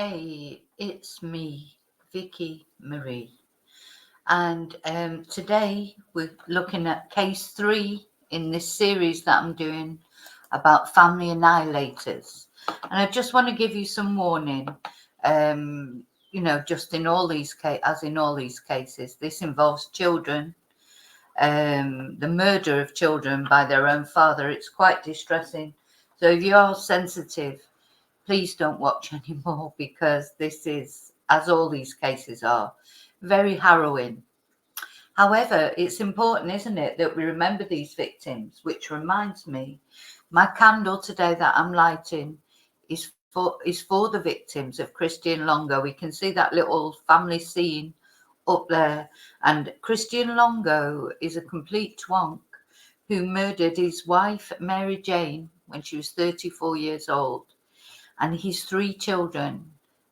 Hey, it's me, Vicki Marie, and today we're looking at case 3 in this series that I'm doing about family annihilators. And I just want to give you some warning. Just in all these as in all these cases, this involves children. The murder of children by their own father. It's quite distressing. So if you are sensitive, please don't watch anymore, because this is, as all these cases are, very harrowing. However, it's important, isn't it, that we remember these victims, which reminds me, my candle today that I'm lighting is for the victims of Christian Longo. We can see that little family scene up there, and Christian Longo is a complete twonk who murdered his wife Mary Jane when she was 34 years old, and his 3 children,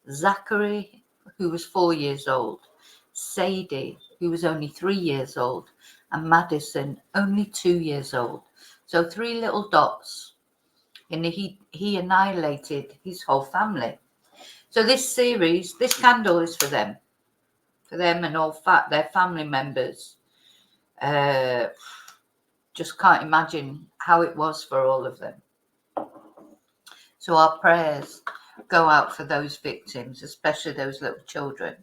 Zachary, who was 4 years old, Sadie, who was only 3 years old, and Madison, only 2 years old. So 3 little dots, and he annihilated his whole family. So this series, this candle is for them and all their family members. Just can't imagine how it was for all of them. So our prayers go out for those victims, especially those little children.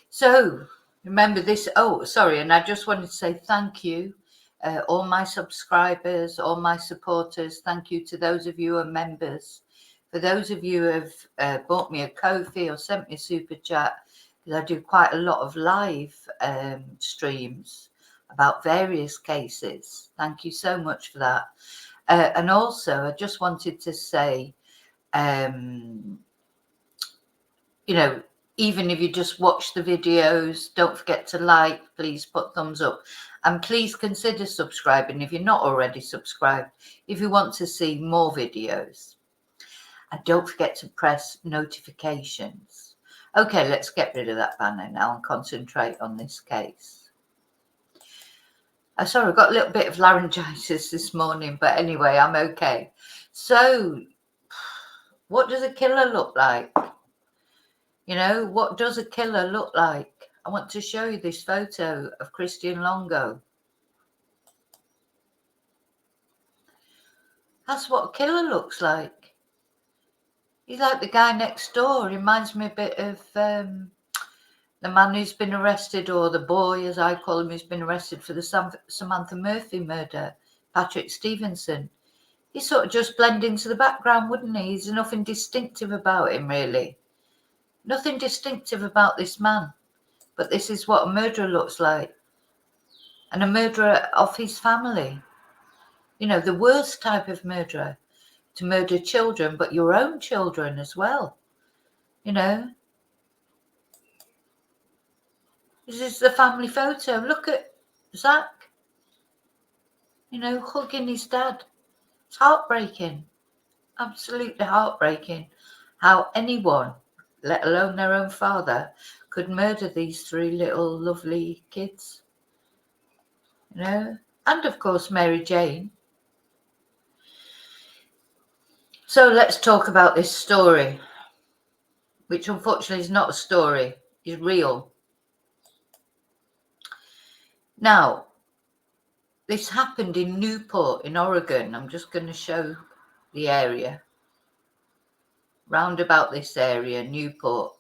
So remember this. Oh, sorry. And I just wanted to say thank you, all my subscribers, all my supporters. Thank you to those of you who are members. For those of you who have bought me a Ko-fi or sent me a super chat, because I do quite a lot of live streams about various cases. Thank you so much for that. And also, I just wanted to say, even if you just watch the videos, don't forget to like, please put thumbs up, and please consider subscribing if you're not already subscribed, if you want to see more videos. And don't forget to press notifications. Okay, let's get rid of that banner now and concentrate on this case. Sorry, I got a little bit of laryngitis this morning, but anyway, I'm okay. So, what does a killer look like? What does a killer look like? I want to show you this photo of Christian Longo. That's what a killer looks like. He's like the guy next door. Reminds me a bit of the man who's been arrested, or the boy, as I call him, who's been arrested for the Samantha Murphy murder, Patrick Stevenson. He'd sort of just blend into the background, wouldn't he? There's nothing distinctive about him, really. Nothing distinctive about this man. But this is what a murderer looks like. And a murderer of his family. The worst type of murderer. To murder children, but your own children as well. This is the family photo. Look at Zach, hugging his dad. It's heartbreaking. Absolutely heartbreaking. How anyone, let alone their own father, could murder these 3 little lovely kids. And of course Mary Jane. So let's talk about this story, which unfortunately is not a story, is real. Now, this happened in Newport in Oregon. I'm just going to show the area. Round about this area, Newport,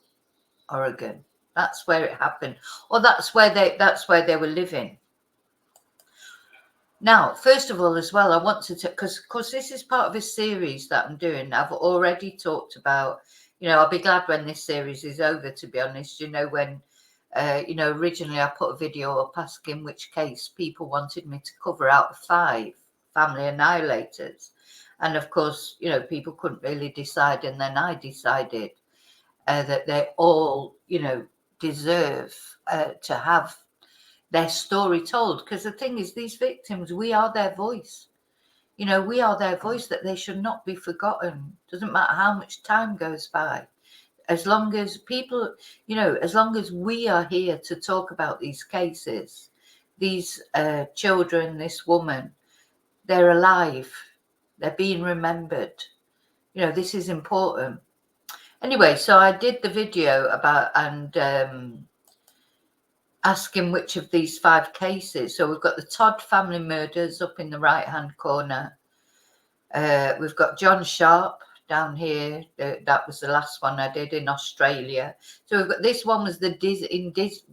Oregon. That's where it happened. Or that's where they were living. Now, first of all, as well, I want to, because this is part of a series that I'm doing. I've already talked about, I'll be glad when this series is over, to be honest. When, originally I put a video up asking which case people wanted me to cover out of 5 family annihilators. And of course, people couldn't really decide. And then I decided that they all, deserve to have their story told. Because the thing is, these victims, we are their voice. We are their voice, that they should not be forgotten. Doesn't matter how much time goes by. As long as people, as long as we are here to talk about these cases, these children, this woman, they're alive. They're being remembered. This is important. Anyway, so I did the video about and asking which of these 5 cases. So we've got the Todd family murders up in the right-hand corner. We've got John Sharp down here. That was the last one I did in Australia. So we've got this one was the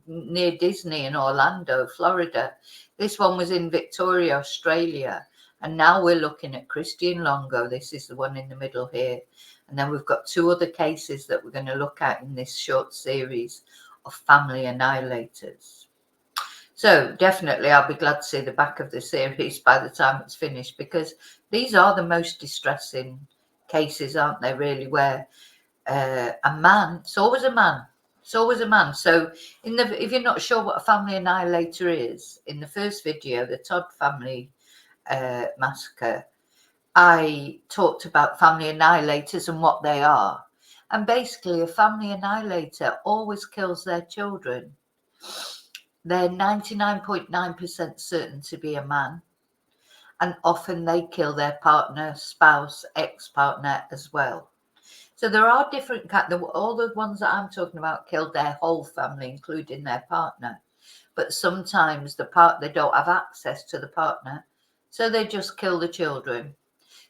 near Disney in Orlando, Florida. This one was in Victoria, Australia. And now we're looking at Christian Longo. This is the one in the middle here. And then we've got 2 other cases that we're going to look at in this short series of family annihilators. So definitely I'll be glad to see the back of the series by the time it's finished, because these are the most distressing cases, aren't they, really, where a man, it's always a man. So if you're not sure what a family annihilator is, in the first video, the Todd family massacre, I talked about family annihilators and what they are. And basically, a family annihilator always kills their children. They're 99.9% certain to be a man. And often they kill their partner, spouse, ex-partner as well. So there are different kinds. All the ones that I'm talking about killed their whole family, including their partner. But sometimes they don't have access to the partner, so they just kill the children.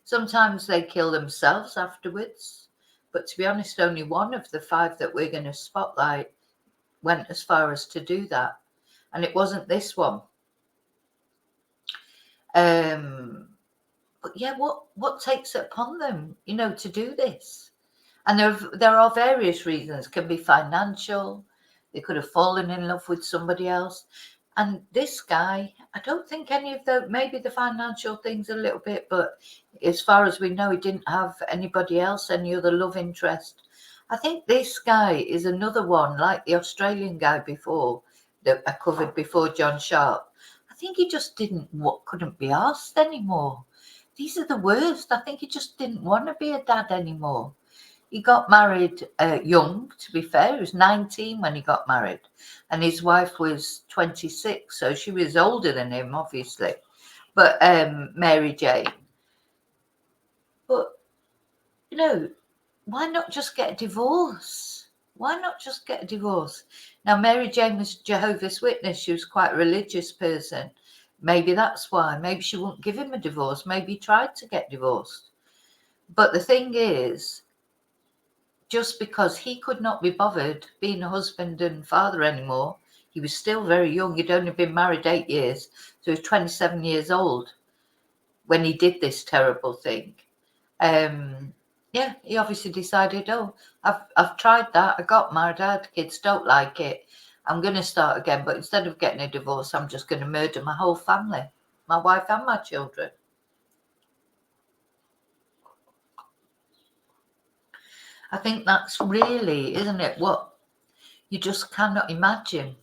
Sometimes they kill themselves afterwards. But to be honest, only one of the 5 that we're going to spotlight went as far as to do that. And it wasn't this one. But yeah, what takes it upon them, to do this? And there are various reasons. It can be financial. They could have fallen in love with somebody else. And this guy, I don't think any of maybe the financial things a little bit, but as far as we know, he didn't have anybody else, any other love interest. I think this guy is another one, like the Australian guy before, that I covered before, John Sharp. I think he just couldn't be asked anymore. These are the worst. I think he just didn't want to be a dad anymore. He got married young, to be fair. He was 19 when he got married. And his wife was 26, so she was older than him, obviously. But Mary Jane. But, why not just get a divorce? Why not just get a divorce? Now, Mary Jane was Jehovah's Witness. She was quite a religious person. Maybe that's why. Maybe she wouldn't give him a divorce. Maybe he tried to get divorced. But the thing is, just because he could not be bothered being a husband and father anymore, he was still very young. He'd only been married 8 years, so he was 27 years old when he did this terrible thing. Yeah, he obviously decided, I've tried that. I got married, I had kids, don't like it. I'm going to start again, but instead of getting a divorce, I'm just going to murder my whole family, my wife and my children. I think that's really, isn't it, what you just cannot imagine.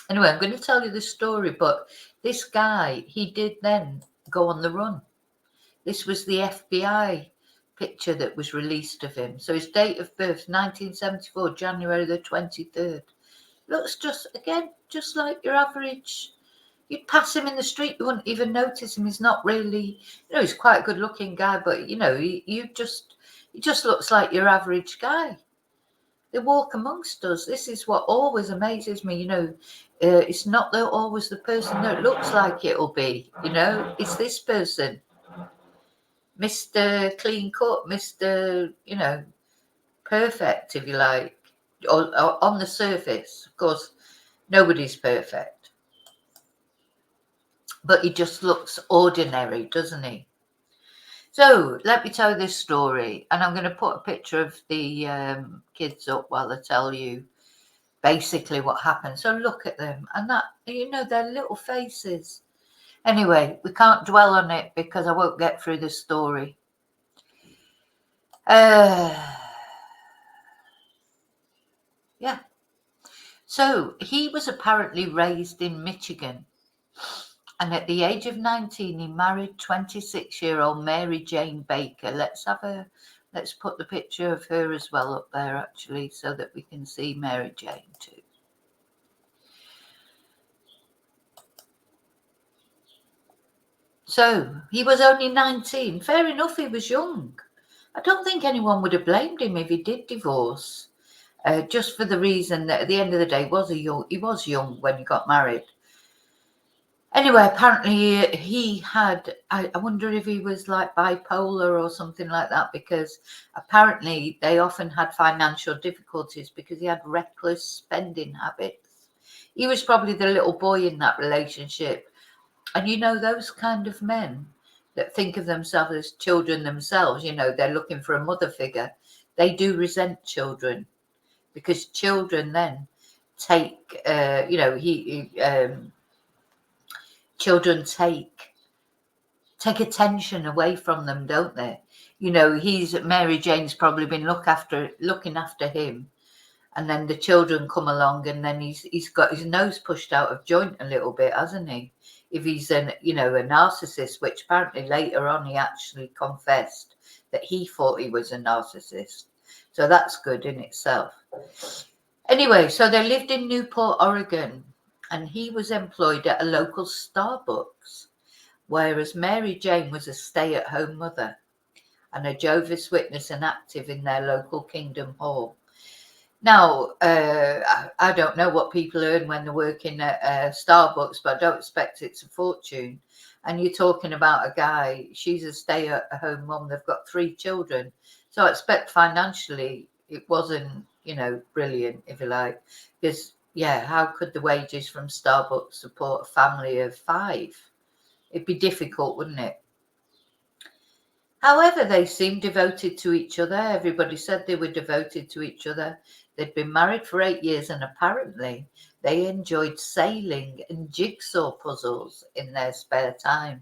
Anyway, I'm going to tell you the story, but this guy, he did then go on the run. This was the FBI picture that was released of him. So his date of birth, 1974, January the 23rd. Looks just like your average. You'd pass him in the street, you wouldn't even notice him. He's not really, he's quite a good looking guy, but he just looks like your average guy. They walk amongst us. This is what always amazes me. It's not always the person that looks like it'll be. It's this person, Mr. Clean Cut, Mr. Perfect, if you like, or on the surface. Of course, nobody's perfect, but he just looks ordinary, doesn't he? So let me tell you this story, and I'm going to put a picture of the kids up while I tell you basically what happened. So look at them, and that, their little faces. Anyway, we can't dwell on it because I won't get through the story. Yeah. So he was apparently raised in Michigan. And at the age of 19, he married 26-year-old Mary Jane Baker. Let's put the picture of her as well up there, actually, so that we can see Mary Jane too. So he was only 19. Fair enough, he was young. I don't think anyone would have blamed him if he did divorce, just for the reason that at the end of the day he was young when he got married. Anyway, apparently he had, I wonder if he was like bipolar or something like that, because apparently they often had financial difficulties because he had reckless spending habits. He was probably the little boy in that relationship. And you know, those kind of men that think of themselves as children themselves, you know, they're looking for a mother figure. They do resent children because children then take, children take attention away from them, don't they? You know, Mary Jane's probably been looking after him, and then the children come along, and then he's got his nose pushed out of joint a little bit, hasn't he? If he's a narcissist, which apparently later on he actually confessed that he thought he was a narcissist. So that's good in itself. Anyway, so they lived in Newport, Oregon, and he was employed at a local Starbucks, whereas Mary Jane was a stay-at-home mother and a Jehovah's Witness and active in their local Kingdom Hall. Now, I don't know what people earn when they're working at Starbucks, but I don't expect it's a fortune. And you're talking about a guy, she's a stay-at-home mum, they've got 3 children. So I expect financially it wasn't, brilliant, if you like. Because, how could the wages from Starbucks support a family of 5? It'd be difficult, wouldn't it? However, they seemed devoted to each other. Everybody said they were devoted to each other. They'd been married for 8 years, and apparently they enjoyed sailing and jigsaw puzzles in their spare time.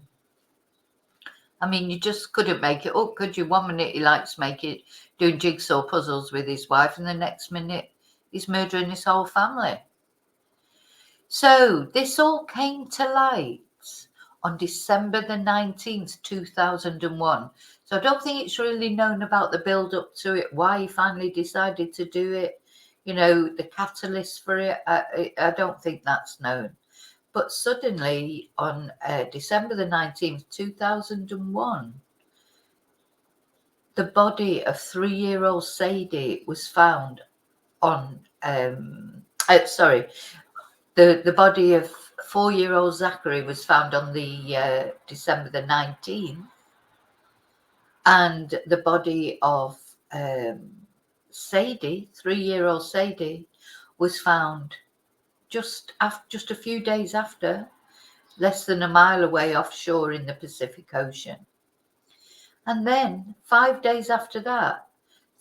I mean, you just couldn't make it up, could you? 1 minute he likes doing jigsaw puzzles with his wife, and the next minute he's murdering his whole family. So this all came to light on December the 19th, 2001. So I don't think it's really known about the build up to it, why he finally decided to do it, the catalyst for it. I don't think that's known. But suddenly on December the 19th, 2001, the body of 3-year-old Sadie was found on, the body of 4-year-old Zachary was found on the December the 19th, and the body of Sadie, 3-year-old Sadie, was found just a few days after, less than a mile away offshore in the Pacific Ocean. And then 5 days after that,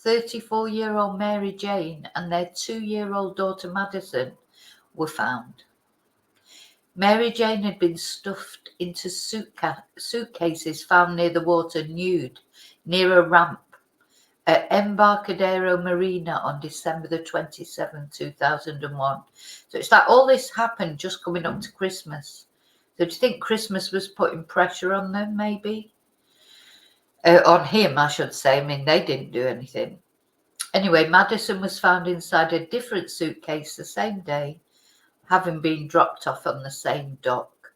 34-year-old Mary Jane and their 2-year-old daughter Madison were found. Mary Jane had been stuffed into suitcases found near the water, nude, near a ramp at Embarcadero Marina on December the 27th, 2001. So it's like all this happened just coming up to Christmas. So do you think Christmas was putting pressure on them, maybe? On him, I should say. I mean, they didn't do anything. Anyway, Madison was found inside a different suitcase the same day, having been dropped off on the same dock.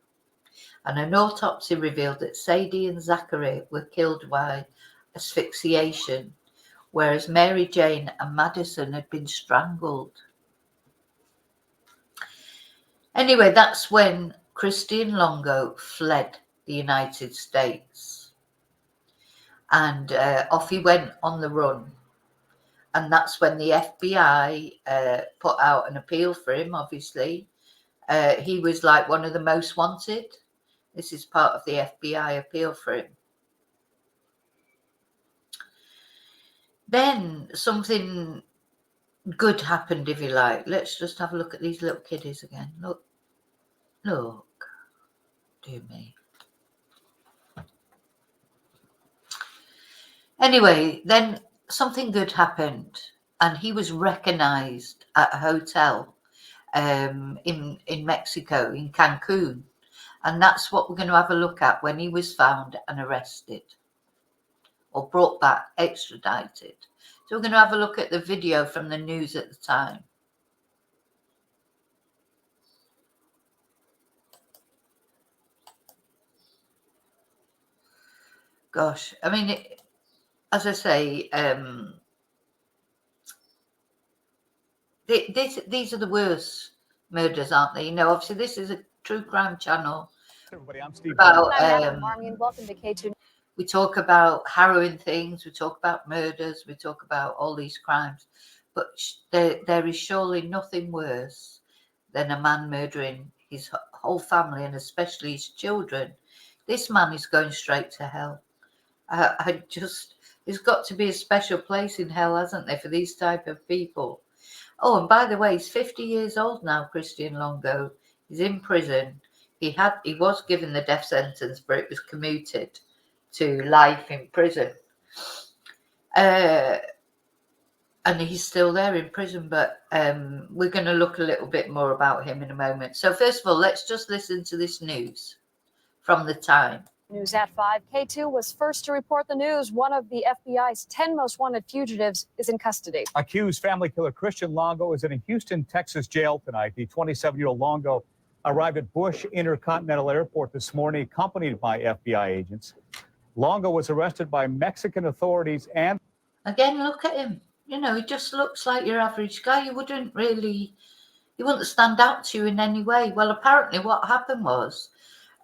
And an autopsy revealed that Sadie and Zachary were killed by asphyxiation, whereas Mary Jane and Madison had been strangled. Anyway, that's when Christian Longo fled the United States. And off he went on the run. And that's when the FBI put out an appeal for him, obviously. He was like one of the most wanted. This is part of the FBI appeal for him. Then something good happened, if you like. Let's just have a look at these little kiddies again. Look. Dear me. Anyway, then something good happened, and he was recognized at a hotel in Mexico, in Cancun. And that's what we're going to have a look at when he was found and arrested, or brought back, extradited. So we're going to have a look at the video from the news at the time. Gosh, I mean, as I say, these are the worst murders, aren't they? You know, obviously this is a true crime channel. Everybody, I'm Steve. About, I'm Marmion. Welcome to K2. We talk about harrowing things, we talk about murders, we talk about all these crimes, but there is surely nothing worse than a man murdering his whole family and especially his children. This man is going straight to hell. There's got to be a special place in hell, hasn't there, for these type of people? Oh, and by the way, he's 50 years old now, Christian Longo. He's in prison. He was given the death sentence, but it was commuted to life in prison. And he's still there in prison, but we're going to look a little bit more about him in a moment. So first of all, let's just listen to this news from the Time. News at 5. K2 was first to report the news. One of the FBI's 10 most wanted fugitives is in custody. Accused family killer Christian Longo is in a Houston, Texas jail tonight. The 27-year-old Longo arrived at Bush Intercontinental Airport this morning, accompanied by FBI agents. Longo was arrested by Mexican authorities and... Again, look at him. You know, he just looks like your average guy. He wouldn't stand out to you in any way. Well, apparently what happened was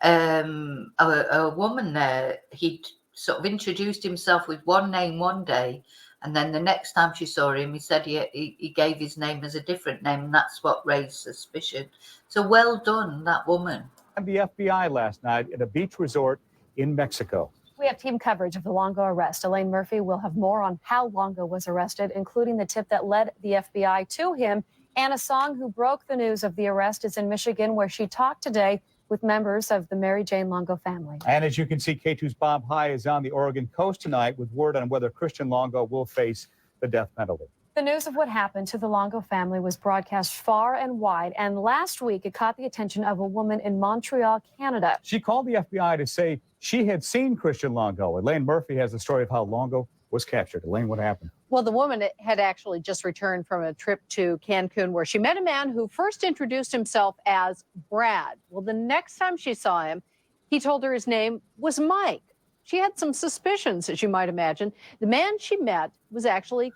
a woman there, he sort of introduced himself with one name one day, and then the next time she saw him, he said he gave his name as a different name, and that's what raised suspicion. So well done, that woman. And the FBI last night at a beach resort in Mexico. We have team coverage of the Longo arrest. Elaine Murphy will have more on how Longo was arrested, including the tip that led the FBI to him. Anna Song, who broke the news of the arrest, is in Michigan, where she talked today with members of the Mary Jane Longo family. And as you can see, K2's Bob High is on the Oregon coast tonight with word on whether Christian Longo will face the death penalty. The news of what happened to the Longo family was broadcast far and wide, and last week it caught the attention of a woman in Montreal, Canada. She called the FBI to say she had seen Christian Longo. Elaine Murphy has the story of how Longo was captured. Elaine, what happened? Well, the woman had actually just returned from a trip to Cancun where she met a man who first introduced himself as Brad. Well, the next time she saw him, he told her his name was Mike. She had some suspicions, as you might imagine. The man she met was actually...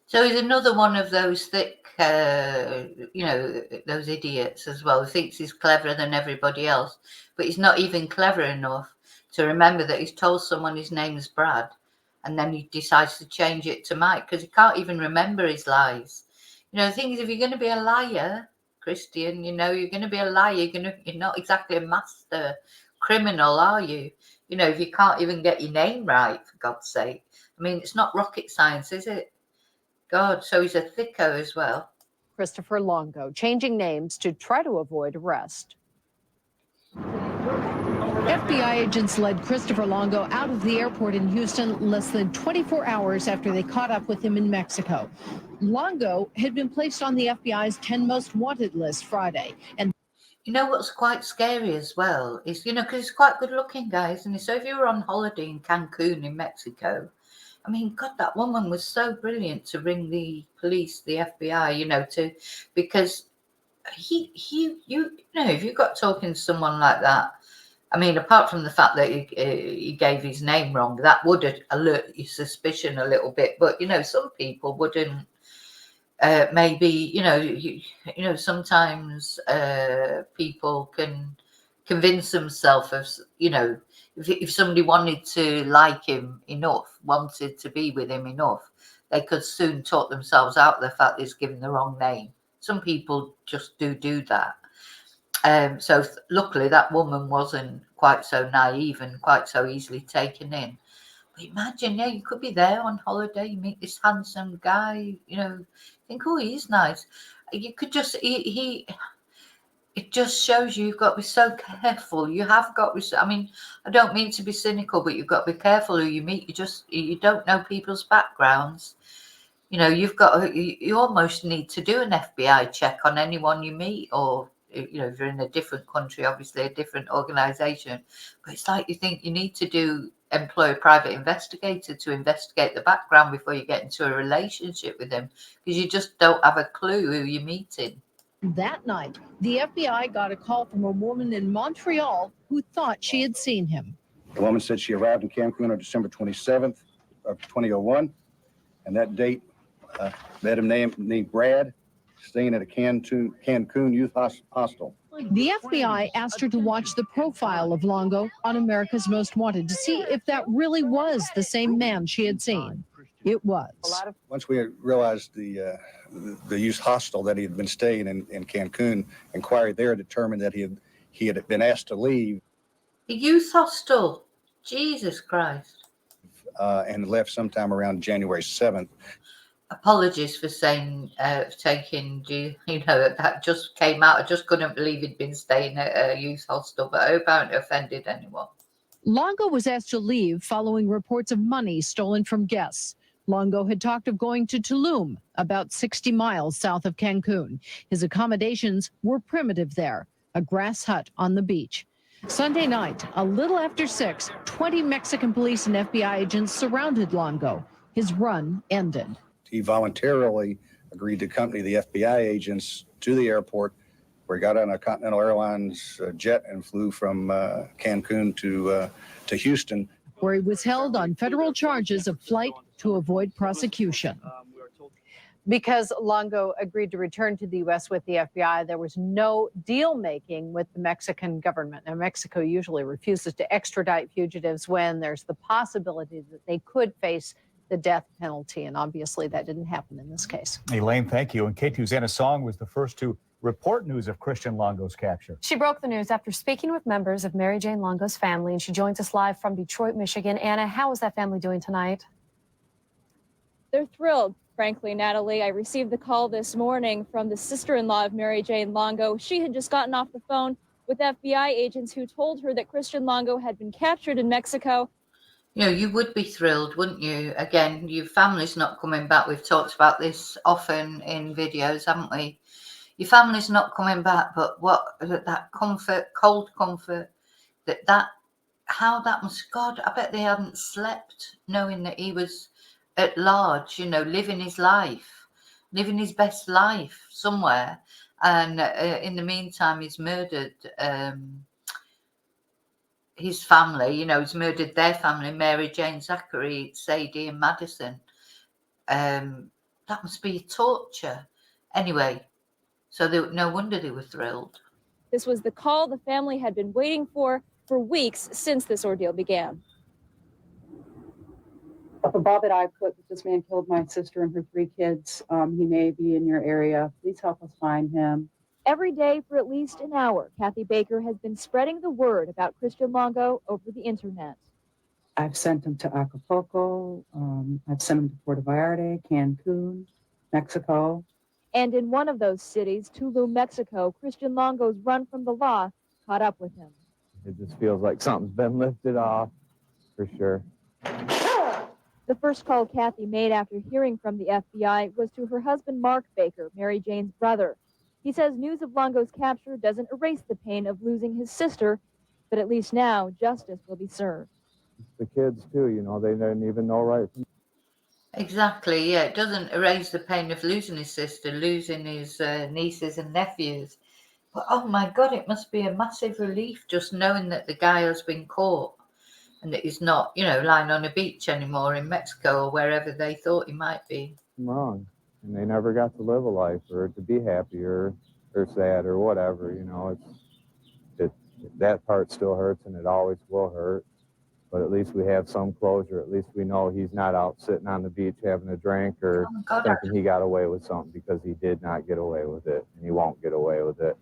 So he's another one of those thick, those idiots as well, who thinks he's cleverer than everybody else, but he's not even clever enough to remember that he's told someone his name is Brad, and then he decides to change it to Mike because he can't even remember his lies. You know, the thing is, if you're going to be a liar, Christian, you know, you're going to be a liar. You're not exactly a master criminal, are you? You know, if you can't even get your name right, for God's sake. I mean, it's not rocket science, is it? God, so he's a thicko as well. Christopher Longo, changing names to try to avoid arrest. FBI agents led Christopher Longo out of the airport in Houston less than 24 hours after they caught up with him in Mexico. Longo had been placed on the FBI's 10 most wanted list Friday. And you know what's quite scary as well is, you know, because he's quite good looking, guys. And so if you were on holiday in Cancun in Mexico, I mean, God, that woman was so brilliant to ring the police, the FBI, you know, because you know, if you got talking to someone like that, I mean, apart from the fact that he gave his name wrong, that would alert your suspicion a little bit. But, you know, some people wouldn't, maybe, you know, sometimes people can convince themselves of, you know, if somebody wanted to like him enough, wanted to be with him enough, they could soon talk themselves out of the fact that he's given the wrong name. Some people just do that. So luckily that woman wasn't quite so naive and quite so easily taken in. But imagine, yeah, you could be there on holiday, you meet this handsome guy, you know, think, oh, he's nice. You could just, it just shows you've got to be so careful. You have got to be, I mean, I don't mean to be cynical, but you've got to be careful who you meet. You don't know people's backgrounds. You know, you almost need to do an FBI check on anyone you meet, or, you know, if you're in a different country, obviously a different organization. But it's like you think you need to employ a private investigator to investigate the background before you get into a relationship with them, because you just don't have a clue who you're meeting. that night, the FBI got a call from a woman in Montreal who thought she had seen him. The woman said she arrived in Cancun on December 27th. of 2001. And that date, met him named Brad, staying at a Cancun youth hostel. The FBI asked her to watch the profile of Longo on America's Most Wanted to see if that really was the same man she had seen. It was. Once we realized the youth hostel that he had been staying in Cancun, inquiry there determined that he had been asked to leave. The youth hostel. Jesus Christ. And left sometime around January 7th. Apologies for saying, taking, that just came out. I just couldn't believe he'd been staying at a youth hostel, but I hope I haven't offended anyone. Longo was asked to leave following reports of money stolen from guests. Longo had talked of going to Tulum, about 60 miles south of Cancun. His accommodations were primitive there, a grass hut on the beach. Sunday night, a little after 6, 20 Mexican police and FBI agents surrounded Longo. His run ended. He voluntarily agreed to accompany the FBI agents to the airport, where he got on a Continental Airlines jet and flew from Cancun to Houston, where he was held on federal charges of flight to avoid prosecution. Because Longo agreed to return to the U.S. with the FBI, there was no deal making with the Mexican government. Now, Mexico usually refuses to extradite fugitives when there's the possibility that they could face the death penalty. And obviously that didn't happen in this case. Elaine, thank you. And K2's Anna Song was the first to report news of Christian Longo's capture. She broke the news after speaking with members of Mary Jane Longo's family, and she joins us live from Detroit, Michigan. Anna, how is that family doing tonight? They're thrilled, frankly, Natalie. I received the call this morning from the sister-in-law of Mary Jane Longo. She had just gotten off the phone with FBI agents who told her that Christian Longo had been captured in Mexico. You know, you would be thrilled, wouldn't you? Again, your family's not coming back. We've talked about this often in videos, haven't we? Your family's not coming back, but what, that comfort, cold comfort, how that must, God, I bet they hadn't slept knowing that he was at large, you know, living his life, living his best life somewhere. And in the meantime, he's murdered his family, you know, he's murdered their family, Mary Jane, Zachary, Sadie and Madison. That must be torture. Anyway, so no wonder they were thrilled. This was the call the family had been waiting for weeks since this ordeal began. Above it, I put that this man killed my sister and her 3 kids. He may be in your area. Please help us find him. Every day for at least an hour, Kathy Baker has been spreading the word about Christian Longo over the internet. I've sent him to Acapulco. I've sent him to Puerto Vallarta, Cancun, Mexico. And in one of those cities, Tulum, Mexico, Christian Longo's run from the law caught up with him. It just feels like something's been lifted off, for sure. The first call Kathy made after hearing from the FBI was to her husband, Mark Baker, Mary Jane's brother. He says news of Longo's capture doesn't erase the pain of losing his sister, but at least now justice will be served. The kids, too, you know, they didn't even know right from... Exactly, yeah. It doesn't erase the pain of losing his sister, losing his nieces and nephews. But, oh, my God, it must be a massive relief just knowing that the guy has been caught and that he's not, you know, lying on a beach anymore in Mexico or wherever they thought he might be. Wrong. And they never got to live a life or to be happy or sad or whatever, you know. That part still hurts and it always will hurt. But at least we have some closure. At least we know he's not out sitting on the beach having a drink or thinking he got away with something, because he did not get away with it, and he won't get away with it.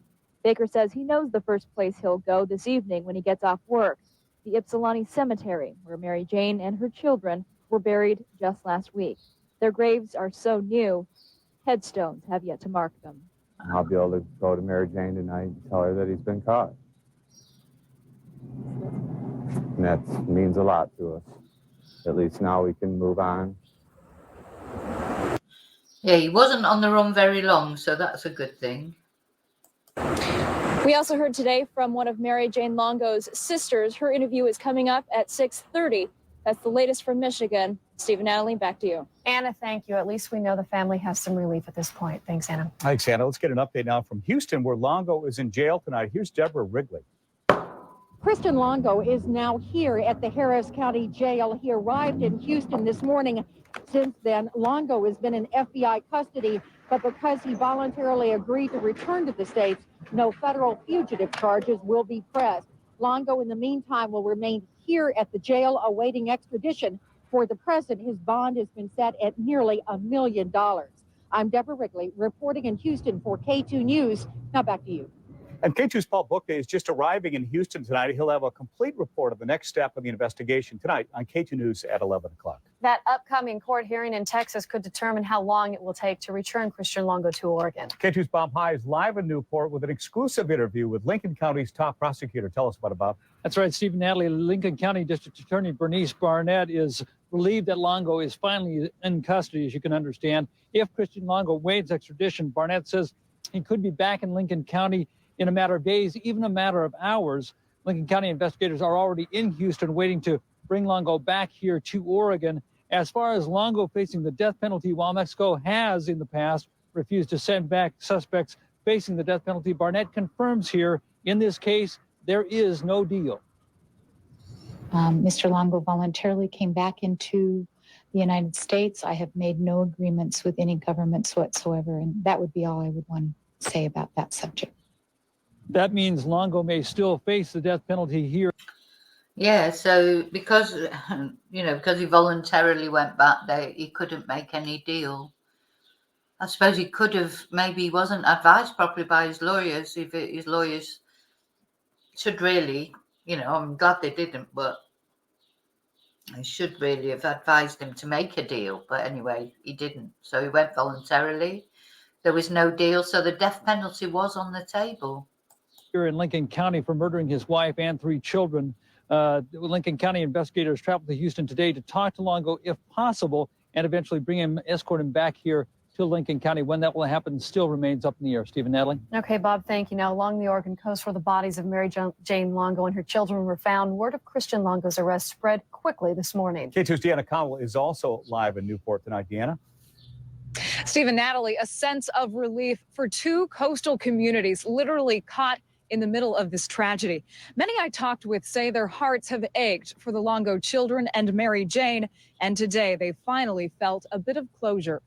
Baker says he knows the first place he'll go this evening when he gets off work, the Ypsilanti Cemetery, where Mary Jane and her children were buried just last week. Their graves are so new, headstones have yet to mark them. I'll be able to go to Mary Jane tonight and tell her that he's been caught. And that means a lot to us. At least now we can move on. Yeah, he wasn't on the run very long, so that's a good thing. We also heard today from one of Mary Jane Longo's sisters. Her interview is coming up at 6:30. That's the latest from Michigan. Steve and Natalie, back to you. Anna, thank you. At least we know the family has some relief at this point. Thanks, Anna. Thanks, Anna. Let's get an update now from Houston, where Longo is in jail tonight. Here's Deborah Wrigley. Christian Longo is now here at the Harris County Jail. He arrived in Houston this morning. Since then, Longo has been in FBI custody, but because he voluntarily agreed to return to the States, no federal fugitive charges will be pressed. Longo, in the meantime, will remain here at the jail awaiting extradition. For the present, his bond has been set at nearly $1 million. I'm Deborah Wrigley, reporting in Houston for K2 News. Now back to you. And K2's Paul Bookday is just arriving in Houston tonight. He'll have a complete report of the next step of the investigation tonight on K2 News at 11 o'clock. That upcoming court hearing in Texas could determine how long it will take to return Christian Longo to Oregon. K2's Bob High is live in Newport with an exclusive interview with Lincoln County's top prosecutor. Tell us about it, Bob. That's right, Stephen Natalie. Lincoln County District Attorney Bernice Barnett is relieved that Longo is finally in custody, as you can understand. If Christian Longo waives extradition, Barnett says he could be back in Lincoln County in a matter of days, even a matter of hours. Lincoln County investigators are already in Houston waiting to bring Longo back here to Oregon. As far as Longo facing the death penalty, while Mexico has in the past refused to send back suspects facing the death penalty, Barnett confirms here in this case there is no deal. Mr. Longo voluntarily came back into the United States. I have made no agreements with any governments whatsoever, and that would be all I would want to say about that subject. That means Longo may still face the death penalty here. Yeah, so because he voluntarily went back there, he couldn't make any deal. I suppose he could have, maybe he wasn't advised properly by his lawyers. If his lawyers should really, I'm glad they didn't, but they should really have advised him to make a deal. But anyway, he didn't. So he went voluntarily. There was no deal, so the death penalty was on the table. Here in Lincoln County for murdering his wife and 3 children. Lincoln County investigators traveled to Houston today to talk to Longo if possible and eventually escort him back here to Lincoln County. When that will happen still remains up in the air. Stephen Natalie. Okay, Bob, thank you. Now, along the Oregon coast where the bodies of Mary Jane Longo and her children were found, word of Christian Longo's arrest spread quickly this morning. K2's Deanna Connell is also live in Newport tonight. Deanna? Stephen Natalie, a sense of relief for 2 coastal communities literally caught in the middle of this tragedy. Many I talked with say their hearts have ached for the Longo children and Mary Jane, and today they finally felt a bit of closure.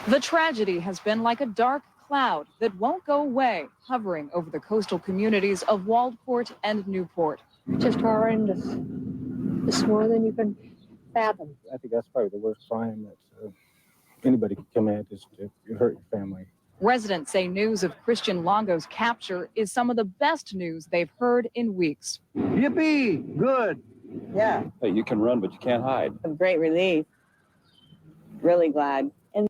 The tragedy has been like a dark cloud that won't go away, hovering over the coastal communities of Waldport and Newport. Just horrendous. It's more than you can fathom. I think that's probably the worst crime that anybody could come at is to hurt your family. Residents say news of Christian Longo's capture is some of the best news they've heard in weeks. Yippee! Good. Yeah. Hey, you can run, but you can't hide. A great relief. Really glad. And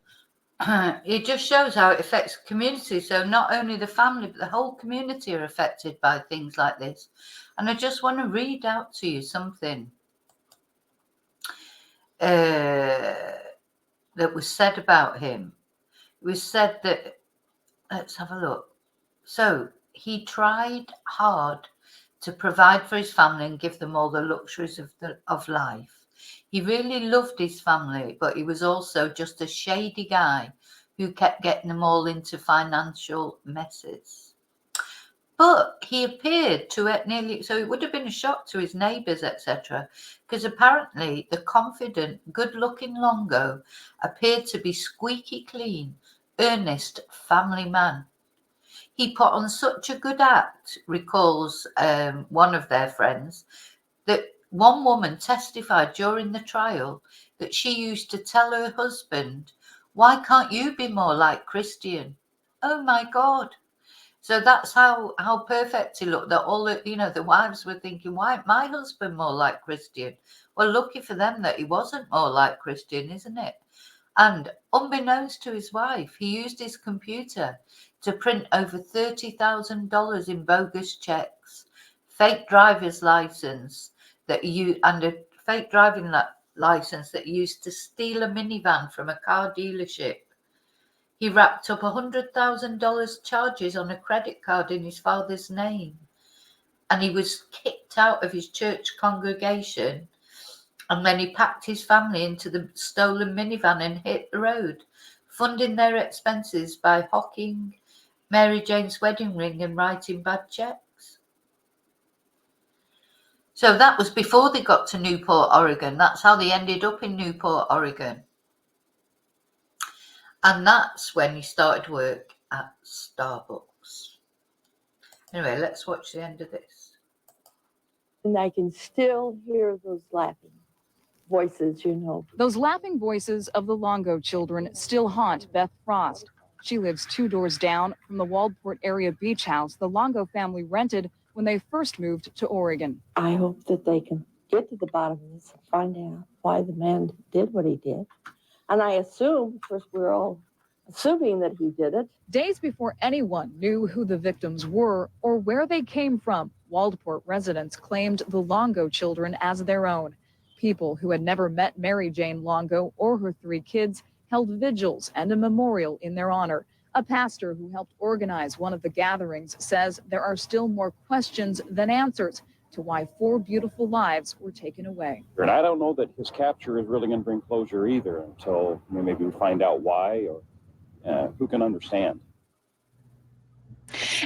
it just shows how it affects the community. So not only the family, but the whole community are affected by things like this. And I just want to read out to you something that was said about him. It was said that, let's have a look. So he tried hard to provide for his family and give them all the luxuries of life. He really loved his family, but he was also just a shady guy who kept getting them all into financial messes. But he appeared to so it would have been a shock to his neighbours, etc., because apparently the confident, good-looking Longo appeared to be squeaky clean, earnest family man. He put on such a good act, recalls one of their friends, that one woman testified during the trial that she used to tell her husband, "Why can't you be more like Christian?" Oh my God. So that's how perfect he looked, that all the wives were thinking, why isn't my husband more like Christian? Well, lucky for them that he wasn't more like Christian, isn't it? And unbeknownst to his wife, he used his computer to print over $30,000 in bogus checks, fake driver's license and a fake driving license that he used to steal a minivan from a car dealership. He racked up $100,000 charges on a credit card in his father's name. And he was kicked out of his church congregation. And then he packed his family into the stolen minivan and hit the road, funding their expenses by hawking Mary Jane's wedding ring and writing bad checks. So that was before they got to Newport, Oregon. That's how they ended up in Newport, Oregon. And that's when he started work at Starbucks. Anyway, let's watch the end of this. And I can still hear those laughing voices, you know. Those laughing voices of the Longo children still haunt Beth Frost. She lives 2 doors down from the Waldport area beach house the Longo family rented when they first moved to Oregon. I hope that they can get to the bottom of this and find out why the man did what he did. And I assume, of course, we're all assuming that he did it. Days before anyone knew who the victims were or where they came from, Waldport residents claimed the Longo children as their own. People who had never met Mary Jane Longo or her 3 kids held vigils and a memorial in their honor. A pastor who helped organize one of the gatherings says there are still more questions than answers to why 4 beautiful lives were taken away. And I don't know that his capture is really going to bring closure either until maybe we find out why, or who can understand.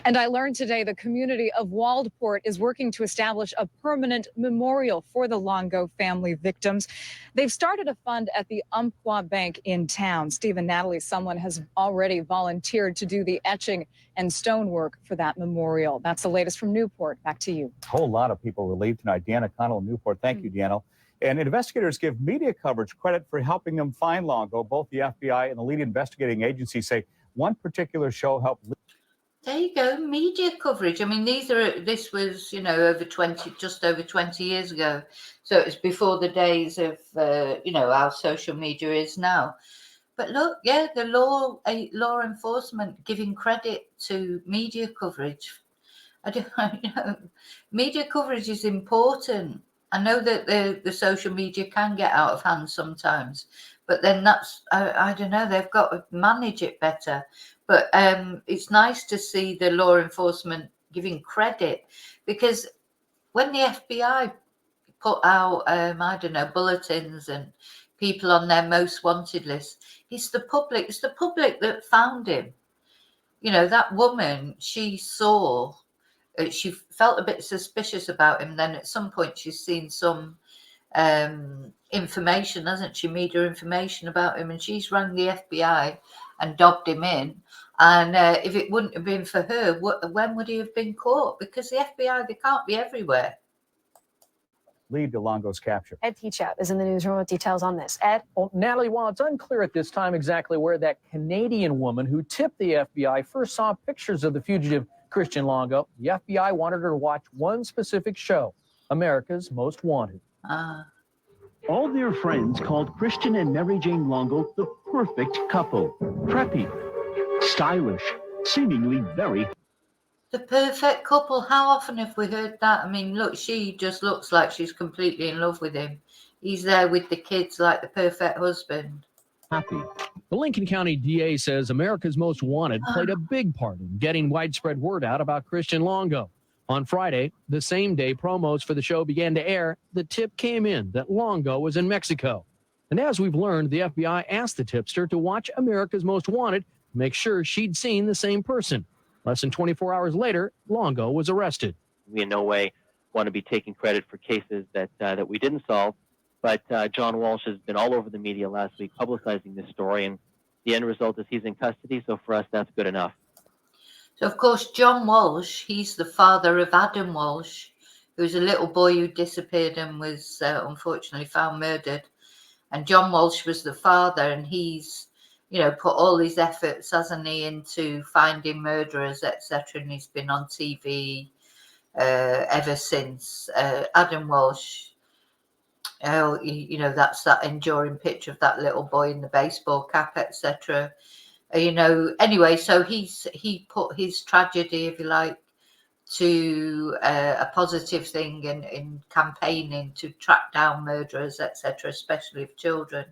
And I learned today the community of Waldport is working to establish a permanent memorial for the Longo family victims. They've started a fund at the Umpqua Bank in town. Steve and Natalie, someone has already volunteered to do the etching and stonework for that memorial. That's the latest from Newport. Back to you. A whole lot of people relieved tonight. Deanna Connell in Newport. Thank you, Deanna. And investigators give media coverage credit for helping them find Longo. Both the FBI and the lead investigating agency say one particular show helped. There you go, media coverage. I mean, this was, you know, just over 20 years ago. So it's before the days of, you know, how social media is now. But look, yeah, the law enforcement giving credit to media coverage. I don't you know, media coverage is important. I know that the social media can get out of hand sometimes, but then that's, I don't know, they've got to manage it better. But it's nice to see the law enforcement giving credit, because when the FBI put out, I don't know, bulletins and people on their most wanted list, it's the public that found him. You know, that woman, she saw, she felt a bit suspicious about him. Then at some point she's seen some information, hasn't she, media information about him, and she's rang the FBI and dobbed him in. And if it wouldn't have been for her, when would he have been caught? Because the FBI, they can't be everywhere. Lead to Longo's capture. Ed Teachout is in the newsroom with details on this. Ed? Well, Natalie, while it's unclear at this time exactly where that Canadian woman who tipped the FBI first saw pictures of the fugitive Christian Longo, the FBI wanted her to watch one specific show, America's Most Wanted. All their friends called Christian and Mary Jane Longo the perfect couple. Preppy, stylish, seemingly very... The perfect couple. How often have we heard that? I mean, look, she just looks like she's completely in love with him. He's there with the kids like the perfect husband. happy. The Lincoln County DA says America's Most Wanted played a big part in getting widespread word out about Christian Longo. On Friday, the same day promos for the show began to air, the tip came in that Longo was in Mexico. And as we've learned, the FBI asked the tipster to watch America's Most Wanted to make sure she'd seen the same person. Less than 24 hours later, Longo was arrested. We in no way want to be taking credit for cases that we didn't solve, but John Walsh has been all over the media last week publicizing this story, and the end result is he's in custody, so for us, that's good enough. So, of course, John Walsh, he's the father of Adam Walsh, who's a little boy who disappeared and was unfortunately found murdered. And John Walsh was the father, and he's, you know, put all his efforts, hasn't he, into finding murderers, etc. And he's been on TV ever since. Adam Walsh, you know, that's that enduring picture of that little boy in the baseball cap, etc. You know, anyway, so he put his tragedy, if you like, to a positive thing in campaigning to track down murderers, etc., especially of children.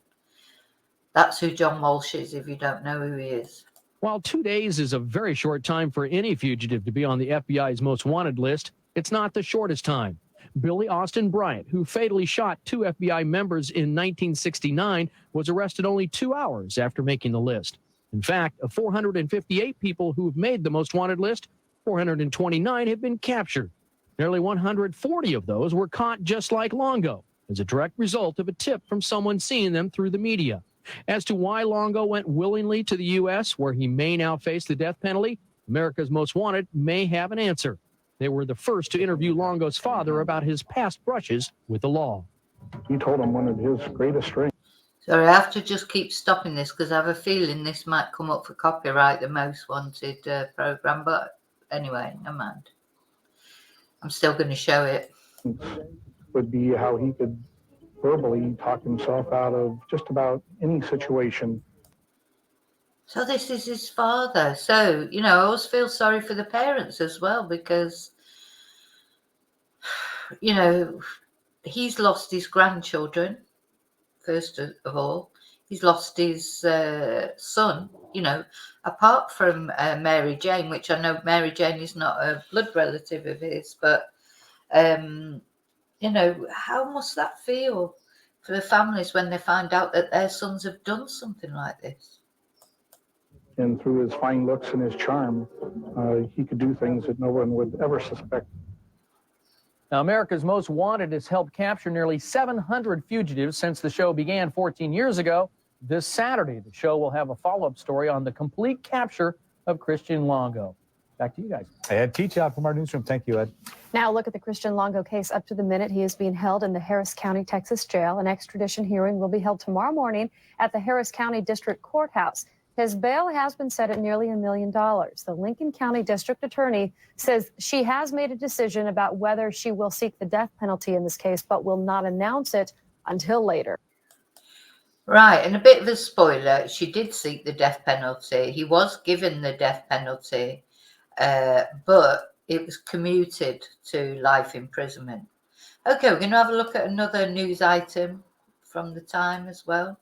That's who John Walsh is, if you don't know who he is. While 2 days is a very short time for any fugitive to be on the FBI's most wanted list, it's not the shortest time. Billy Austin Bryant, who fatally shot 2 FBI members in 1969, was arrested only 2 hours after making the list. In fact, of 458 people who have made the most wanted list, 429 have been captured. Nearly 140 of those were caught just like Longo, as a direct result of a tip from someone seeing them through the media. As to why Longo went willingly to the U.S., where he may now face the death penalty, America's Most Wanted may have an answer. They were the first to interview Longo's father about his past brushes with the law. He told him one of his greatest strengths. Sorry, I have to just keep stopping this because I have a feeling this might come up for copyright, the Most Wanted program. But anyway, never mind. I'm still going to show it. Would be how he could verbally talk himself out of just about any situation. So this is his father. So, you know, I always feel sorry for the parents as well because, you know, he's lost his grandchildren, first of all. He's lost his son, you know, apart from Mary Jane, which I know Mary Jane is not a blood relative of his, but, you know, how must that feel for the families when they find out that their sons have done something like this? And through his fine looks and his charm, he could do things that no one would ever suspect. Now, America's Most Wanted has helped capture nearly 700 fugitives since the show began 14 years ago. This Saturday, the show will have a follow-up story on the complete capture of Christian Longo. Back to you guys. Ed Teachout from our newsroom. Thank you, Ed. Now look at the Christian Longo case up to the minute. He is being held in the Harris County, Texas jail. An extradition hearing will be held tomorrow morning at the Harris County District Courthouse. His bail has been set at nearly $1 million. The Lincoln County District Attorney says she has made a decision about whether she will seek the death penalty in this case, but will not announce it until later. Right, and a bit of a spoiler, she did seek the death penalty. He was given the death penalty, but it was commuted to life imprisonment. Okay, we're going to have a look at another news item from the time as well.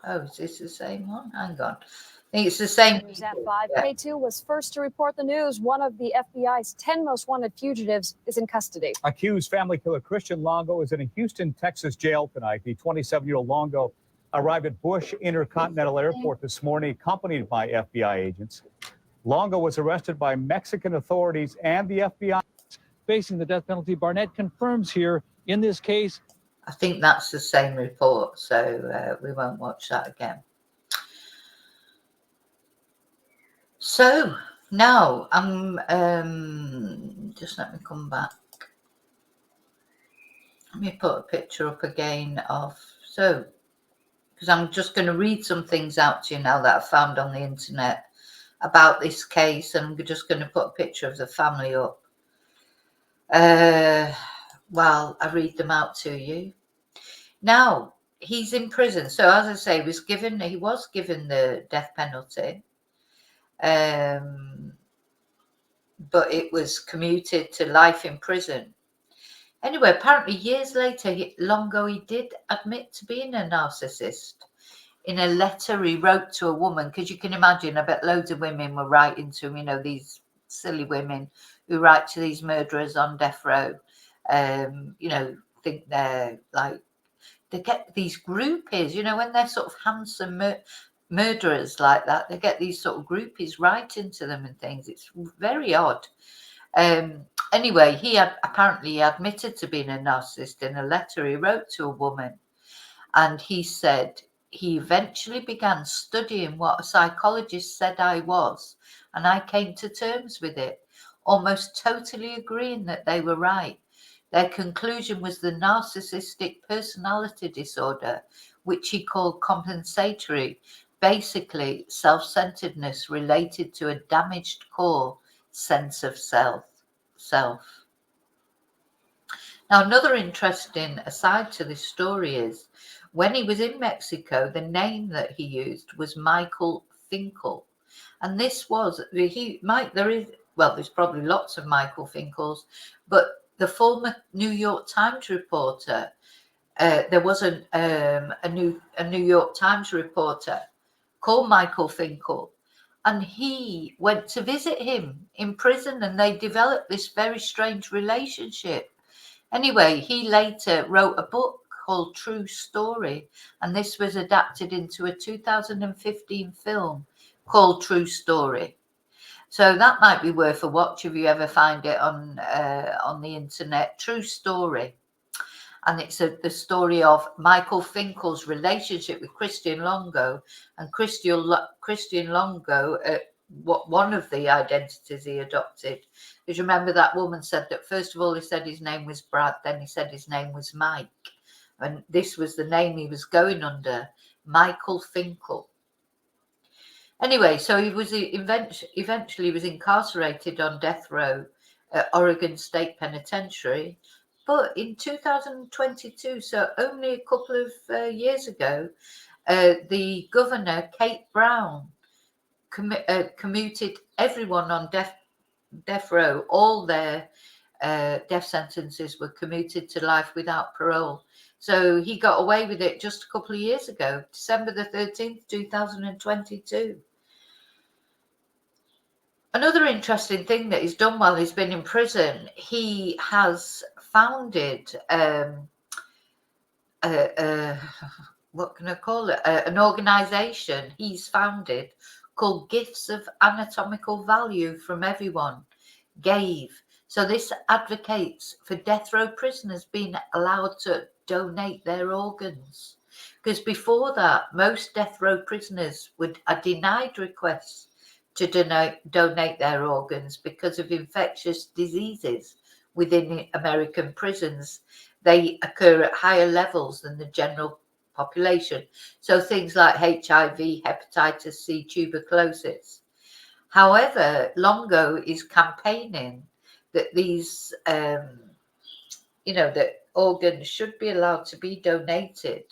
Oh, is this the same one? Hang on. I think it's the same. News at 5. K2 was first to report the news. One of the FBI's 10 most wanted fugitives is in custody. Accused family killer Christian Longo is in a Houston, Texas jail tonight. The 27-year-old Longo arrived at Bush Intercontinental Airport this morning, accompanied by FBI agents. Longo was arrested by Mexican authorities and the FBI. Facing the death penalty, Barnett confirms here in this case. I think that's the same report, so we won't watch that again. So now I'm just let me come back. Let me put a picture up again of because I'm just going to read some things out to you now that I found on the internet about this case, and I'm just going to put a picture of the family up while I read them out to you. Now he's in prison, so as I say, he was given the death penalty. But it was commuted to life in prison. Anyway, apparently years later, Longo, he did admit to being a narcissist in a letter he wrote to a woman, because you can imagine, I bet loads of women were writing to him, you know, these silly women who write to these murderers on death row, you know, think they're like, they get these groupies, you know, when they're sort of handsome murderers like that, they get these sort of groupies writing to them and things. It's very odd. Anyway, he had apparently admitted to being a narcissist in a letter he wrote to a woman, and he said he eventually began studying what a psychologist said I was, and I came to terms with it, almost totally agreeing that they were right. Their conclusion was the narcissistic personality disorder, which he called compensatory, basically self-centeredness related to a damaged core sense of self. Now, another interesting aside to this story is when he was in Mexico, the name that he used was Michael Finkel. And this was, there's probably lots of Michael Finkels, but the former New York Times reporter, there was a New York Times reporter called Michael Finkel, and he went to visit him in prison, and they developed this very strange relationship. Anyway, he later wrote a book called True Story, and this was adapted into a 2015 film called True Story. So that might be worth a watch if you ever find it on the internet. True story. And it's the story of Michael Finkel's relationship with Christian Longo, and Christian Longo, one of the identities he adopted. Because remember, that woman said that first of all he said his name was Brad, then he said his name was Mike, and this was the name he was going under, Michael Finkel. Anyway, so he was eventually was incarcerated on death row at Oregon State Penitentiary. But in 2022, so only a couple of years ago, the governor, Kate Brown, commuted everyone on death row. All their death sentences were commuted to life without parole. So he got away with it just a couple of years ago, December the 13th, 2022. Another interesting thing that he's done while he's been in prison, he has founded what can I call it? An organization he's founded called Gifts of Anatomical Value from Everyone, GAVE. So this advocates for death row prisoners being allowed to donate their organs. Because before that, most death row prisoners are denied requests to donate their organs because of infectious diseases within American prisons. They occur at higher levels than the general population. So things like HIV, hepatitis C, tuberculosis. However, Longo is campaigning that these, that organs should be allowed to be donated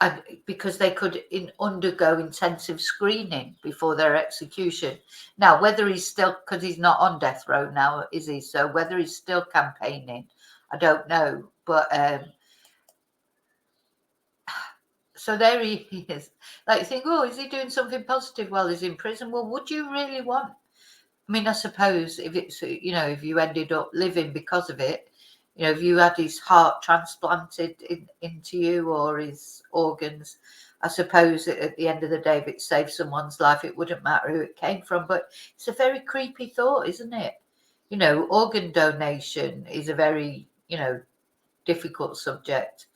and because they could undergo intensive screening before their execution. Now, whether he's still, because he's not on death row now, is he? So whether he's still campaigning, I don't know. But so there he is. Like, you think, oh, is he doing something positive while he's in prison? Well, would you really want? I mean, I suppose if it's, if you ended up living because of it, if you had his heart transplanted into you or his organs, I suppose at the end of the day, if it saved someone's life, it wouldn't matter who it came from. But it's a very creepy thought, isn't it? Organ donation is a very, difficult subject.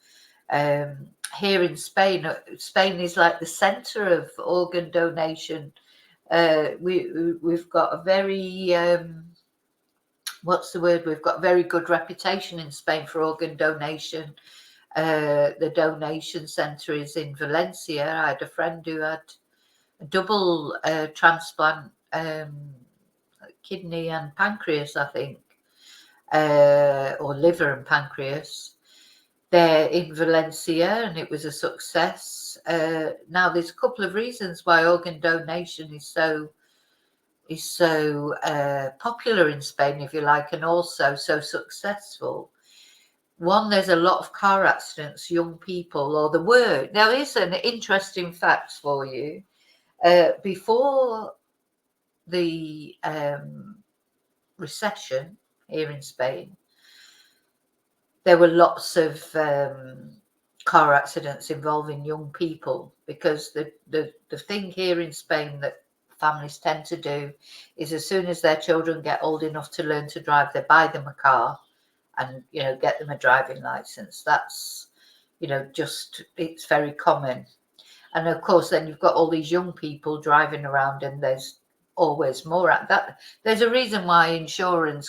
Here in Spain is like the center of organ donation. We've got a very we've got a very good reputation in Spain for organ donation. The donation center is in Valencia. I had a friend who had a double transplant, kidney and pancreas, I think, or liver and pancreas. There in Valencia, and it was a success. Now, there's a couple of reasons why organ donation is so popular in Spain, if you like, and also so successful. One, there's a lot of car accidents, young people, or the word. Now, here's an interesting fact for you. Before the recession here in Spain, there were lots of car accidents involving young people, because the thing here in Spain that families tend to do is, as soon as their children get old enough to learn to drive, they buy them a car and get them a driving license. That's it's very common. And of course then you've got all these young people driving around, and there's always more at that. There's a reason why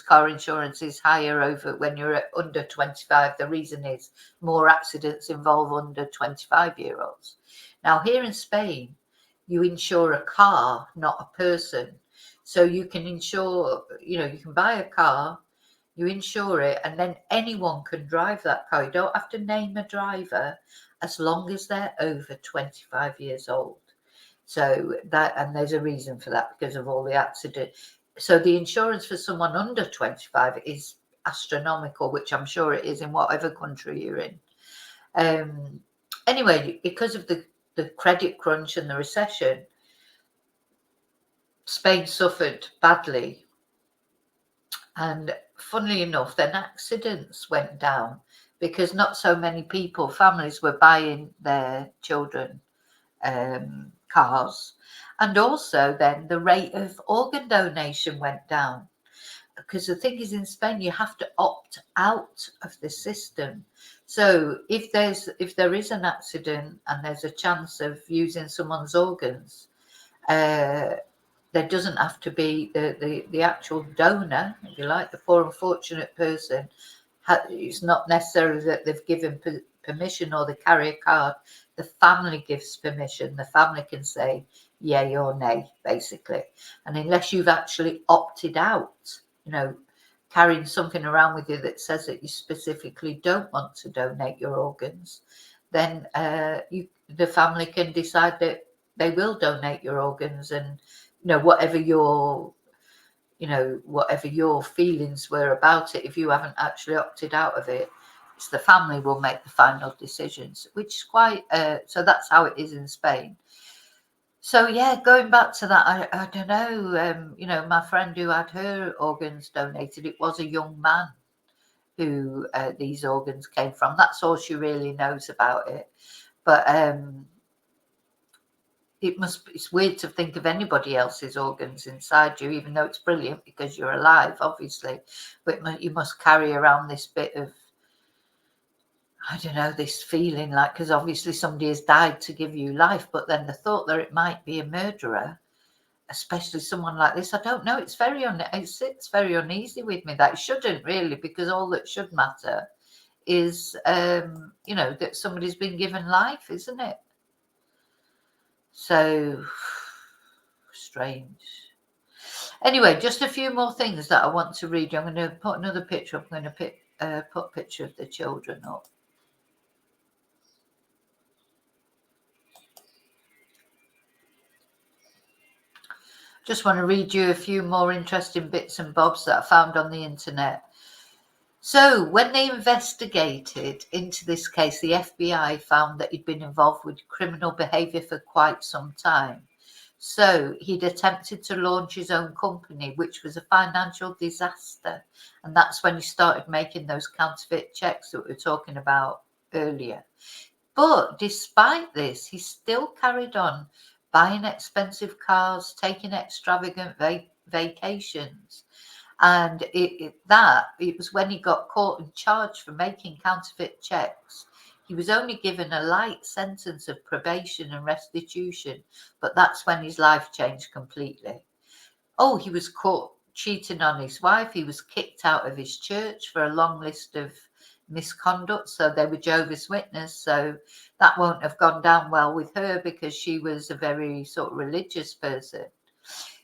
car insurance is higher over when you're under 25. The reason is more accidents involve under 25-year-olds. Now, here in Spain, you insure a car, not a person. So you can insure, you can buy a car, you insure it, and then anyone can drive that car. You don't have to name a driver as long as they're over 25 years old. So and there's a reason for that, because of all the accidents. So the insurance for someone under 25 is astronomical, which I'm sure it is in whatever country you're in. Anyway, because of the credit crunch and the recession, Spain suffered badly. And funnily enough, then accidents went down because not so many families were buying their children cars, And also then the rate of organ donation went down. Because the thing is, in Spain, you have to opt out of the system. So if there is an accident and there's a chance of using someone's organs, there doesn't have to be the actual donor, if you like, the poor unfortunate person. It's not necessarily that they've given permission or they carry a card. The family gives permission. The family can say yay or nay, basically. And unless you've actually opted out, carrying something around with you that says that you specifically don't want to donate your organs, then the family can decide that they will donate your organs, and whatever your feelings were about it, if you haven't actually opted out of it, it's the family will make the final decisions, which is quite so that's how it is in Spain. So yeah, going back to that, I don't know, my friend who had her organs donated, it was a young man who these organs came from. That's all she really knows about it. But it's weird to think of anybody else's organs inside you, even though it's brilliant because you're alive, obviously. But you must carry around this bit of, I don't know, this feeling like, because obviously somebody has died to give you life, but then the thought that it might be a murderer, especially someone like this, I don't know. It's very uneasy with me. That shouldn't really, because all that should matter is, that somebody's been given life, isn't it? So strange. Anyway, just a few more things that I want to read. I'm going to put another picture up. I'm going to put a picture of the children up. Just want to read you a few more interesting bits and bobs that I found on the internet. So when they investigated into this case, the FBI found that he'd been involved with criminal behavior for quite some time. So he'd attempted to launch his own company, which was a financial disaster. And that's when he started making those counterfeit checks that we were talking about earlier. But despite this, he still carried on buying expensive cars, taking extravagant vacations. And it was when he got caught and charged for making counterfeit checks. He was only given a light sentence of probation and restitution, but that's when his life changed completely. Oh, he was caught cheating on his wife. He was kicked out of his church for a long list of misconduct. So they were Jehovah's Witness. So that won't have gone down well with her because she was a very sort of religious person.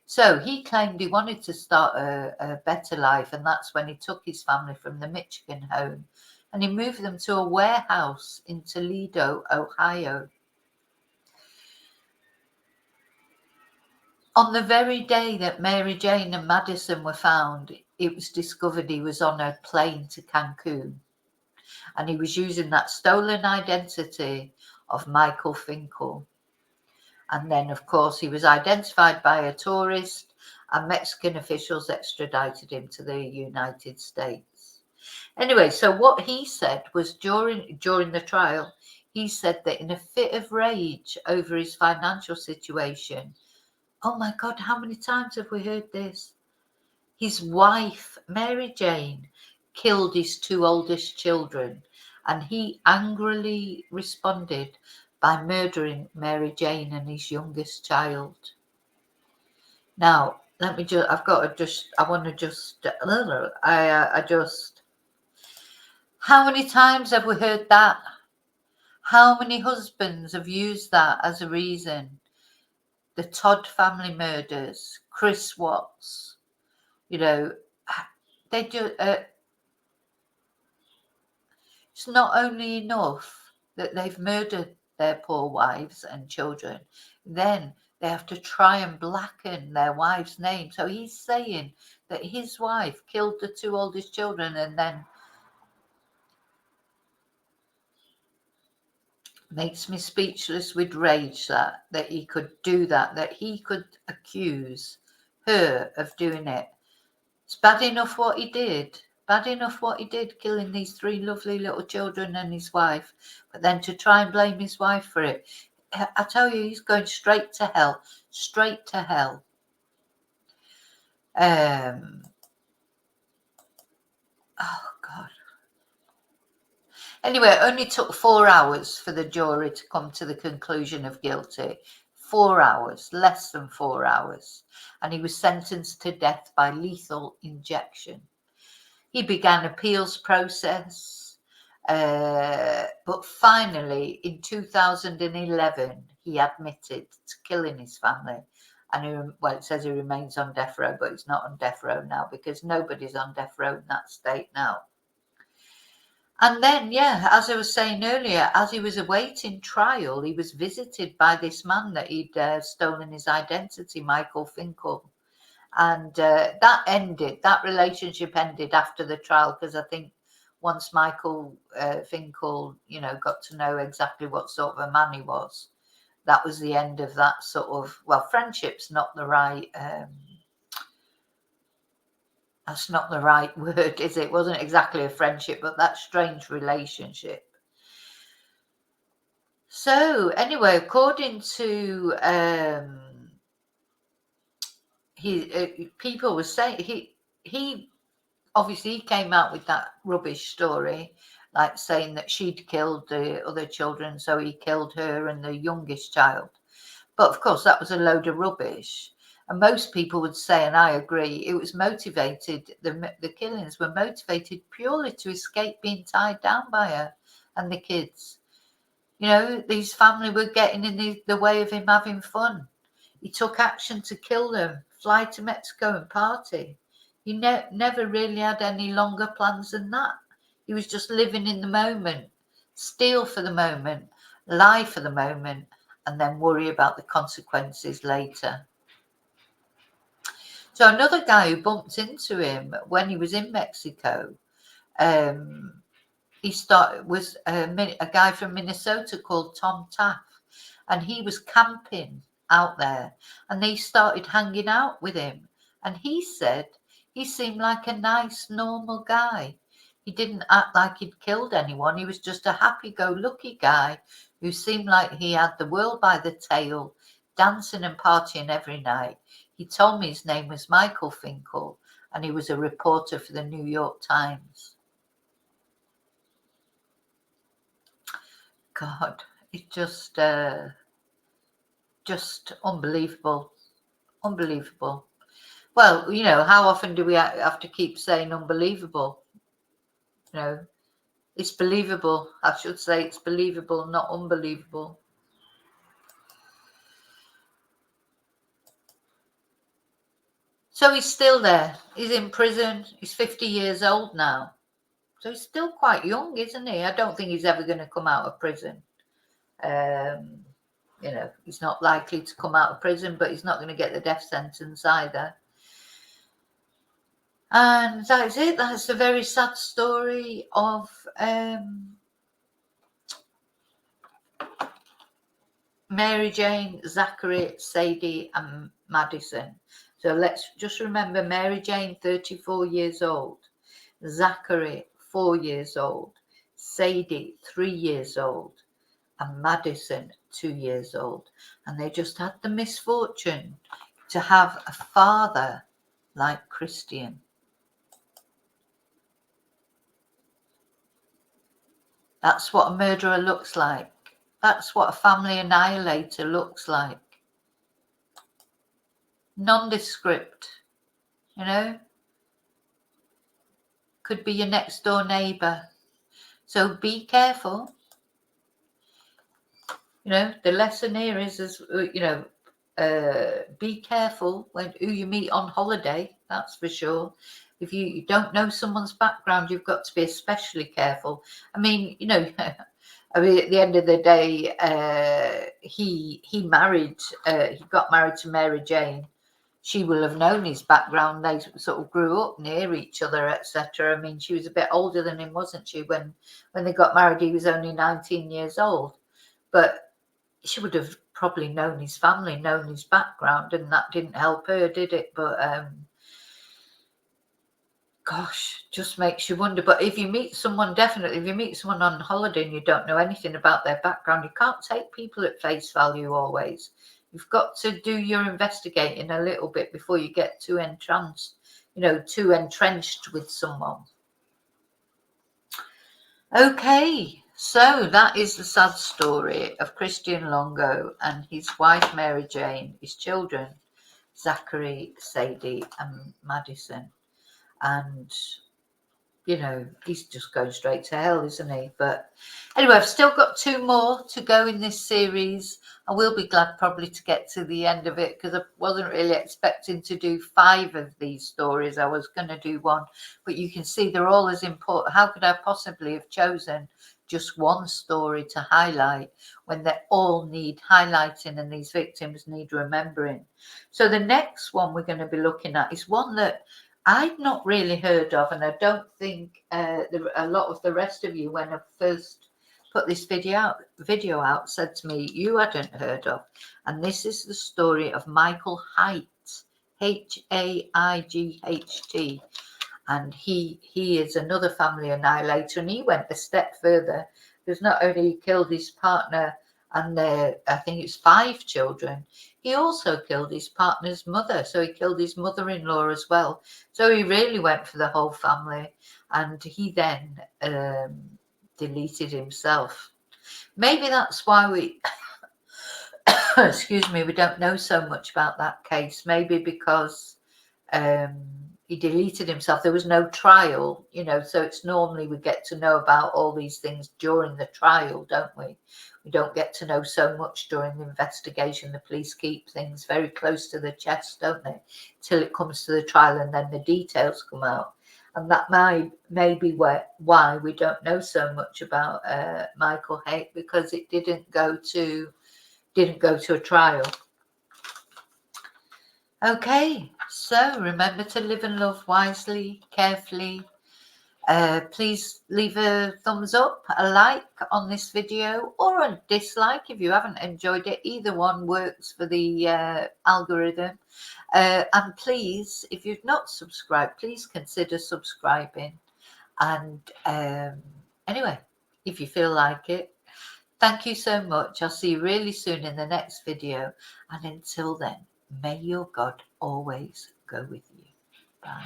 So he claimed he wanted to start a better life, and that's when he took his family from the Michigan home and he moved them to a warehouse in Toledo, Ohio. On the very day that Mary Jane and Madison were found, it was discovered he was on a plane to Cancun, and he was using that stolen identity of Michael Finkel. And then, of course, he was identified by a tourist, and Mexican officials extradited him to the United States. Anyway, so what he said was during the trial, he said that in a fit of rage over his financial situation, oh my God, how many times have we heard this? His wife, Mary Jane, killed his two oldest children, and he angrily responded by murdering Mary Jane and his youngest child. Now, let me just, how many times have we heard that? How many husbands have used that as a reason? The Todd family murders, Chris Watts, they do. It's not only enough that they've murdered their poor wives and children, then they have to try and blacken their wife's name. So he's saying that his wife killed the two oldest children, and then makes me speechless with rage that he could do that he could accuse her of doing it. It's bad enough what he did. Killing these three lovely little children and his wife, but then to try and blame his wife for it. I tell you, he's going straight to hell. Straight to hell. Oh, God. Anyway, it only took 4 hours for the jury to come to the conclusion of guilty. 4 hours, less than 4 hours. And he was sentenced to death by lethal injection. He began appeals process, but finally in 2011, he admitted to killing his family. And it says he remains on death row, but he's not on death row now because nobody's on death row in that state now. And then, yeah, as I was saying earlier, as he was awaiting trial, he was visited by this man that he'd stolen his identity, Michael Finkel. And that relationship ended after the trial, because I think once Michael Finkel, got to know exactly what sort of a man he was, that was the end of that sort of, well, friendship's not the right... that's not the right word, is it? It wasn't exactly a friendship, but that strange relationship. So anyway, according to people were saying he obviously came out with that rubbish story, like saying that she'd killed the other children, so he killed her and the youngest child. But of course, that was a load of rubbish. And most people would say, and I agree, it was motivated, the killings were motivated purely to escape being tied down by her and the kids. These family were getting in the way of him having fun. He took action to kill them, fly to Mexico and party. He never really had any longer plans than that. He was just living in the moment, steal for the moment, lie for the moment, and then worry about the consequences later. So another guy who bumped into him when he was in Mexico, was a guy from Minnesota called Tom Taff, and he was camping out there, and they started hanging out with him, and he said he seemed like a nice, normal guy. He didn't act like he'd killed anyone. He was just a happy-go-lucky guy who seemed like he had the world by the tail, dancing and partying every night. He told me his name was Michael Finkel, and he was a reporter for the New York Times. God, it's just unbelievable. Unbelievable. Well, how often do we have to keep saying unbelievable? It's believable. I should say it's believable, not unbelievable. So he's still there. He's in prison. He's 50 years old now. So he's still quite young, isn't he? I don't think he's ever going to come out of prison. He's not likely to come out of prison, but he's not going to get the death sentence either. And that's it. That's a very sad story of Mary Jane, Zachary, Sadie, and Madison. So let's just remember Mary Jane, 34 years old. Zachary, 4 years old. Sadie, 3 years old. And Madison, 2 years old. And they just had the misfortune to have a father like Christian. That's what a murderer looks like. That's what a family annihilator looks like. Nondescript, Could be your next door neighbor. So be careful. The lesson here is be careful who you meet on holiday. That's for sure. If you don't know someone's background, you've got to be especially careful. I mean, at the end of the day, he got married to Mary Jane. She will have known his background. They sort of grew up near each other, etc. I mean, she was a bit older than him, wasn't she? When they got married, he was only 19 years old. But she would have probably known his family, known his background, and that didn't help her, did it? But gosh, just makes you wonder. But if you meet someone, definitely, if you meet someone on holiday and you don't know anything about their background, you can't take people at face value always. You've got to do your investigating a little bit before you get too entrenched with someone. Okay, so that is the sad story of Christian Longo and his wife Mary Jane, his children Zachary, Sadie, and Madison. And he's just going straight to hell, isn't he? But anyway, I've still got 2 more to go in this series. I will be glad probably to get to the end of it, because I wasn't really expecting to do 5 of these stories. I was going to do 1, but you can see they're all as important. How could I possibly have chosen just 1 story to highlight when they all need highlighting and these victims need remembering? So the next one we're going to be looking at is one that I'd not really heard of, and I don't think a lot of the rest of you, when I first put this video out, said to me you hadn't heard of. And this is the story of Michael Haight, Haight, and he is another family annihilator, and he went a step further, because not only he killed his partner and I think it's 5 children, he also killed his partner's mother. So he killed his mother-in-law as well. So he really went for the whole family, and he then deleted himself. Maybe that's why we excuse me, we don't know so much about that case. Maybe because he deleted himself. There was no trial, so it's normally we get to know about all these things during the trial, don't we? We don't get to know so much during the investigation. The police keep things very close to the chest, don't they, till it comes to the trial, and then the details come out. And that may be why we don't know so much about Michael Haight, because it didn't go to a trial. Okay, so remember to live and love wisely, carefully. Please leave a thumbs up, a like on this video, or a dislike if you haven't enjoyed it. Either one works for the algorithm. And please, if you've not subscribed, please consider subscribing. And anyway, if you feel like it, thank you so much. I'll see you really soon in the next video. And until then, may your God always go with you. Bye.